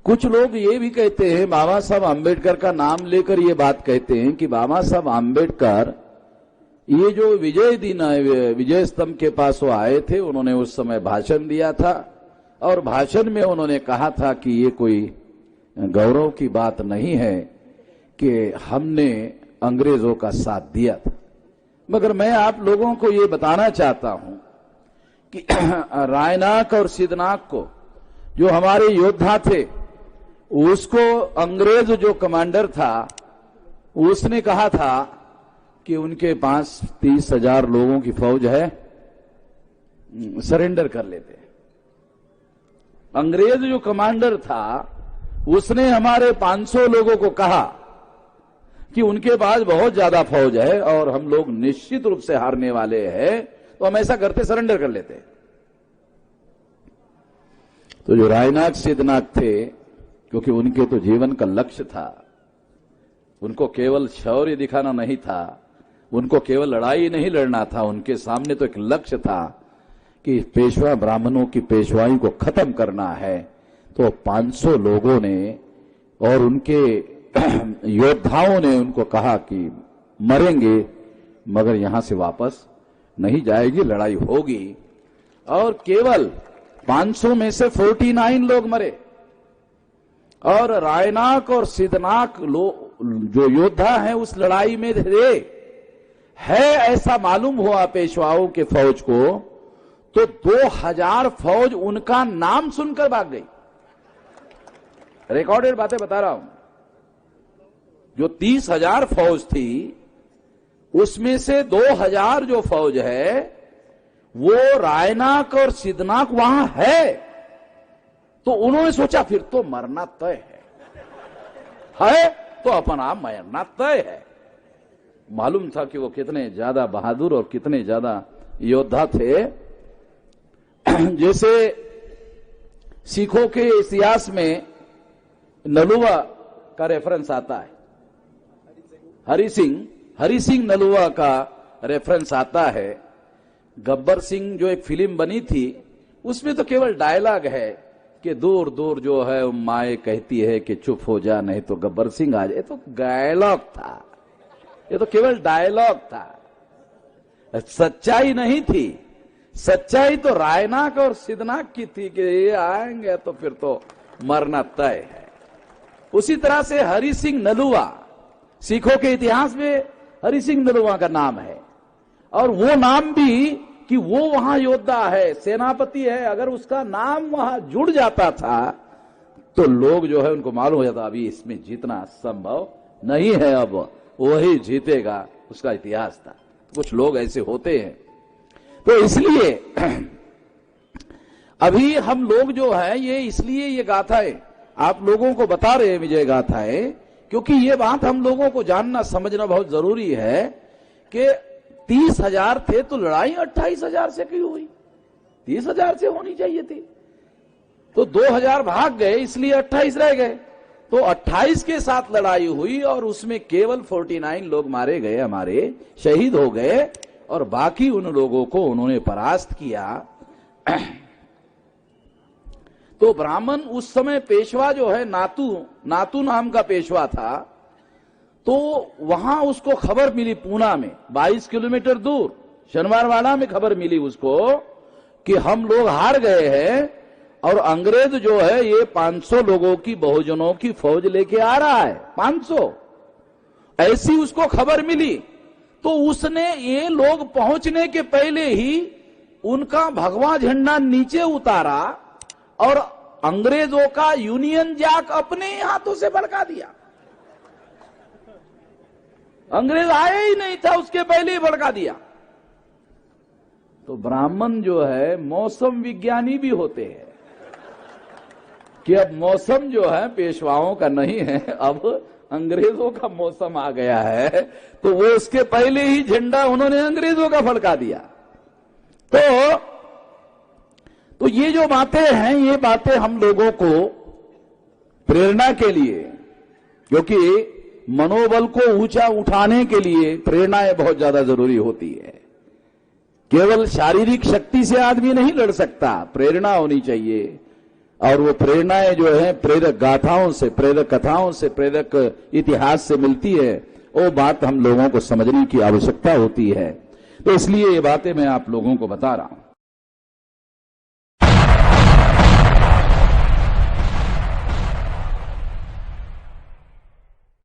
कुछ लोग ये भी कहते हैं, बाबा साहब आम्बेडकर का नाम लेकर ये बात कहते हैं कि बाबा साहब आम्बेडकर ये जो विजय दिन विजय स्तंभ के पास वो आए थे, उन्होंने उस समय भाषण दिया था और भाषण में उन्होंने कहा था कि ये कोई गौरव की बात नहीं है कि हमने अंग्रेजों का साथ दिया था। मगर मैं आप लोगों को ये बताना चाहता हूं कि रायनाक और सिद्धनाक को, जो हमारे योद्धा थे, उसको अंग्रेज जो कमांडर था उसने कहा था कि उनके पास 30,000 लोगों की फौज है, सरेंडर कर लेते। अंग्रेज जो कमांडर था उसने हमारे 500 लोगों को कहा कि उनके पास बहुत ज्यादा फौज है और हम लोग निश्चित रूप से हारने वाले हैं, तो हम ऐसा करते, सरेंडर कर लेते। तो जो रायनाक सिद्धनाक थे, क्योंकि उनके तो जीवन का लक्ष्य था, उनको केवल शौर्य दिखाना नहीं था, उनको केवल लड़ाई नहीं लड़ना था, उनके सामने तो एक लक्ष्य था कि पेशवा ब्राह्मणों की पेशवाई को खत्म करना है। तो 500 लोगों ने और उनके योद्धाओं ने उनको कहा कि मरेंगे मगर यहां से वापस नहीं जाएगी, लड़ाई होगी। और केवल 500 में से 49 लोग मरे और रायनाक और सिद्धनाक जो योद्धा हैं उस लड़ाई में थे। है ऐसा मालूम हुआ पेशवाओं के फौज को, तो 2000 फौज उनका नाम सुनकर भाग गई। रिकॉर्डेड बातें बता रहा हूं। जो 30,000 फौज थी उसमें से 2000 जो फौज है वो रायनाक और सिद्धनाक वहां है। तो उन्होंने सोचा फिर तो मरना तय है तो अपना मरना तय है। मालूम था कि वो कितने ज्यादा बहादुर और कितने ज्यादा योद्धा थे। जैसे सिखों के इतिहास में नलुआ का रेफरेंस आता है, हरि सिंह नलुआ का रेफरेंस आता है। गब्बर सिंह जो एक फिल्म बनी थी उसमें तो केवल डायलॉग है कि दूर दूर जो है माए कहती है कि चुप हो जा नहीं तो गब्बर सिंह आ जाए। तो डायलॉग था, ये तो केवल डायलॉग था, सच्चाई नहीं थी। सच्चाई तो रायनाक और सिद्धनाक की थी कि ये आएंगे तो फिर तो मरना तय है। उसी तरह से हरि सिंह नलुआ, सिखों के इतिहास में हरि सिंह नलुआ का नाम है और वो नाम भी कि वो वहां योद्धा है, सेनापति है। अगर उसका नाम वहां जुड़ जाता था तो लोग जो है उनको मालूम हो जाता अभी इसमें जीतना संभव नहीं है, अब वही जीतेगा। उसका इतिहास था। कुछ लोग ऐसे होते हैं। तो इसलिए अभी हम लोग जो है ये इसलिए ये गाथाएं आप लोगों को बता रहे हैं, विजय गाथाएं, क्योंकि ये बात हम लोगों को जानना समझना बहुत जरूरी है कि 30,000 थे तो लड़ाई 28,000 से क्यों हुई? 30,000 से होनी चाहिए थी। तो 2,000 भाग गए इसलिए 28 रह गए। तो 28 के साथ लड़ाई हुई और उसमें केवल 49 लोग मारे गए, हमारे शहीद हो गए और बाकी उन लोगों को उन्होंने परास्त किया। तो ब्राह्मण उस समय पेशवा जो है नातू नाम का पेशवा था। तो वहां उसको खबर मिली पूना में 22 किलोमीटर दूर शनिवारवाड़ा में खबर मिली उसको कि हम लोग हार गए हैं और अंग्रेज जो है ये 500 लोगों की बहुजनों की फौज लेके आ रहा है। 500 ऐसी उसको खबर मिली। तो उसने ये लोग पहुंचने के पहले ही उनका भगवा झंडा नीचे उतारा और अंग्रेजों का यूनियन जैक अपने हाथों से भड़का दिया। अंग्रेज आए ही नहीं था उसके पहले ही भड़का दिया। तो ब्राह्मण जो है मौसम विज्ञानी भी होते हैं कि अब मौसम जो है पेशवाओं का नहीं है, अब अंग्रेजों का मौसम आ गया है। तो वो उसके पहले ही झंडा उन्होंने अंग्रेजों का फड़का दिया। तो ये जो बातें हैं ये बातें हम लोगों को प्रेरणा के लिए, क्योंकि मनोबल को ऊंचा उठाने के लिए प्रेरणाएं बहुत ज्यादा जरूरी होती है। केवल शारीरिक शक्ति से आदमी नहीं लड़ सकता, प्रेरणा होनी चाहिए। और वो प्रेरणाएं जो है प्रेरक गाथाओं से, प्रेरक कथाओं से, प्रेरक इतिहास से मिलती है, वो बात हम लोगों को समझने की आवश्यकता होती है। तो इसलिए ये बातें मैं आप लोगों को बता रहा हूं।